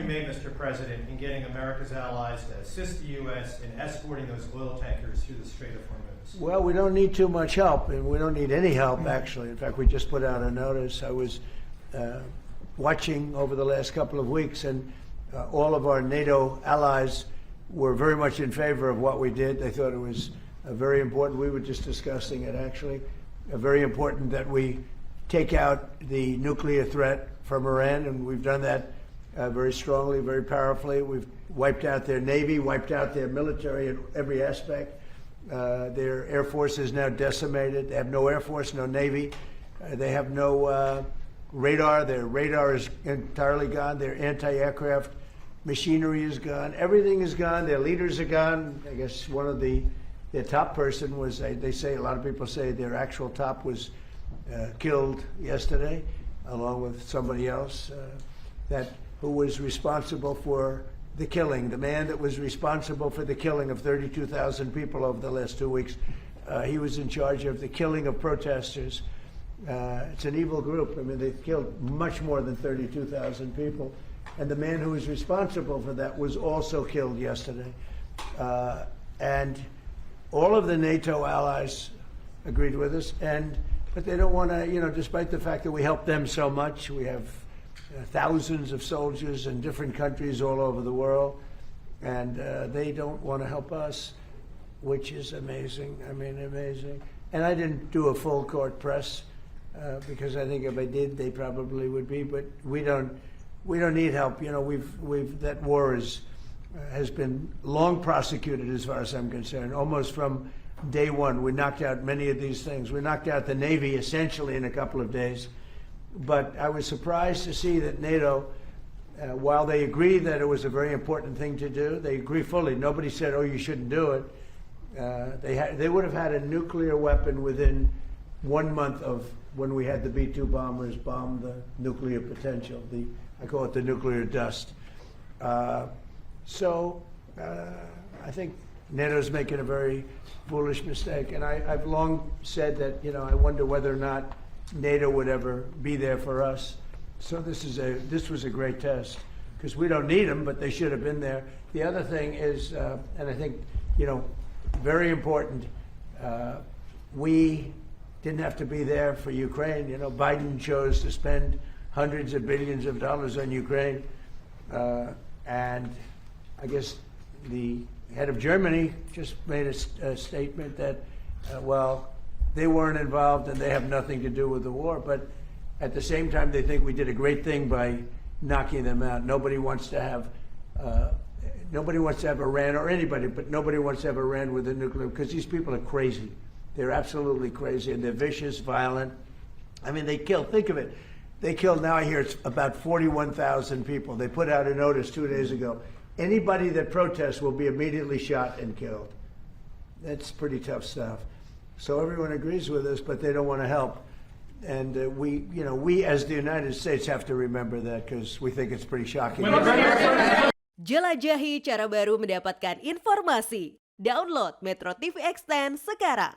made, Mr. President, in getting America's allies to assist the U.S. in escorting those oil tankers through the Strait of Hormuz? Well, we don't need too much help, and we don't need any help, actually. In fact, we just put out a notice. I was watching over the last couple of weeks, and all of our NATO allies were very much in favor of what we did. They thought it was very important. We were just discussing it, actually. Very important that we take out the nuclear threat from Iran, and we've done that very strongly, very powerfully. We've wiped out their Navy, wiped out their military in every aspect. Their Air Force is now decimated. They have no Air Force, no Navy. They have no radar. Their radar is entirely gone. Their anti-aircraft machinery is gone. Everything is gone. Their leaders are gone. I guess one of their top person was, they say, a lot of people say their actual top was killed yesterday, along with somebody else who was responsible for the killing. The man that was responsible for the killing of 32,000 people over the last 2 weeks, he was in charge of the killing of protesters. It's an evil group. I mean, they've killed much more than 32,000 people. And the man who was responsible for that was also killed yesterday. And all of the NATO allies agreed with us, but they don't want to, despite the fact that we help them so much. We have thousands of soldiers in different countries all over the world, and they don't want to help us, which is amazing. I mean, amazing. And I didn't do a full court press because I think if I did, they probably would be. But we don't need help. That war has been long prosecuted, as far as I'm concerned, almost from day one. We knocked out many of these things. We knocked out the Navy essentially in a couple of days. But I was surprised to see that NATO, while they agreed that it was a very important thing to do, they agree fully. Nobody said, oh, you shouldn't do it. They would have had a nuclear weapon within 1 month of when we had the B-2 bombers bomb the nuclear potential. I call it the nuclear dust. So I think NATO's making a very foolish mistake. And I've long said that, I wonder whether or not NATO would ever be there for us. So this was a great test, because we don't need them, but they should have been there. The other thing is, and I think, very important, we didn't have to be there for Ukraine. Biden chose to spend hundreds of billions of dollars on Ukraine. And I guess the head of Germany just made a statement that, they weren't involved and they have nothing to do with the war. But at the same time, they think we did a great thing by knocking them out. Nobody wants to have Iran, or anybody, but nobody wants to have Iran with a nuclear, because these people are crazy. They're absolutely crazy, and they're vicious, violent. I mean, think of it. They killed, now I hear it's about 41,000 people. They put out a notice 2 days ago. Anybody that protests will be immediately shot and killed. That's pretty tough stuff. So everyone agrees with us, but they don't want to help. And we as the United States have to remember that, because we think it's pretty shocking. Jelajahi cara baru mendapatkan informasi. Download MetroTV Extend sekarang.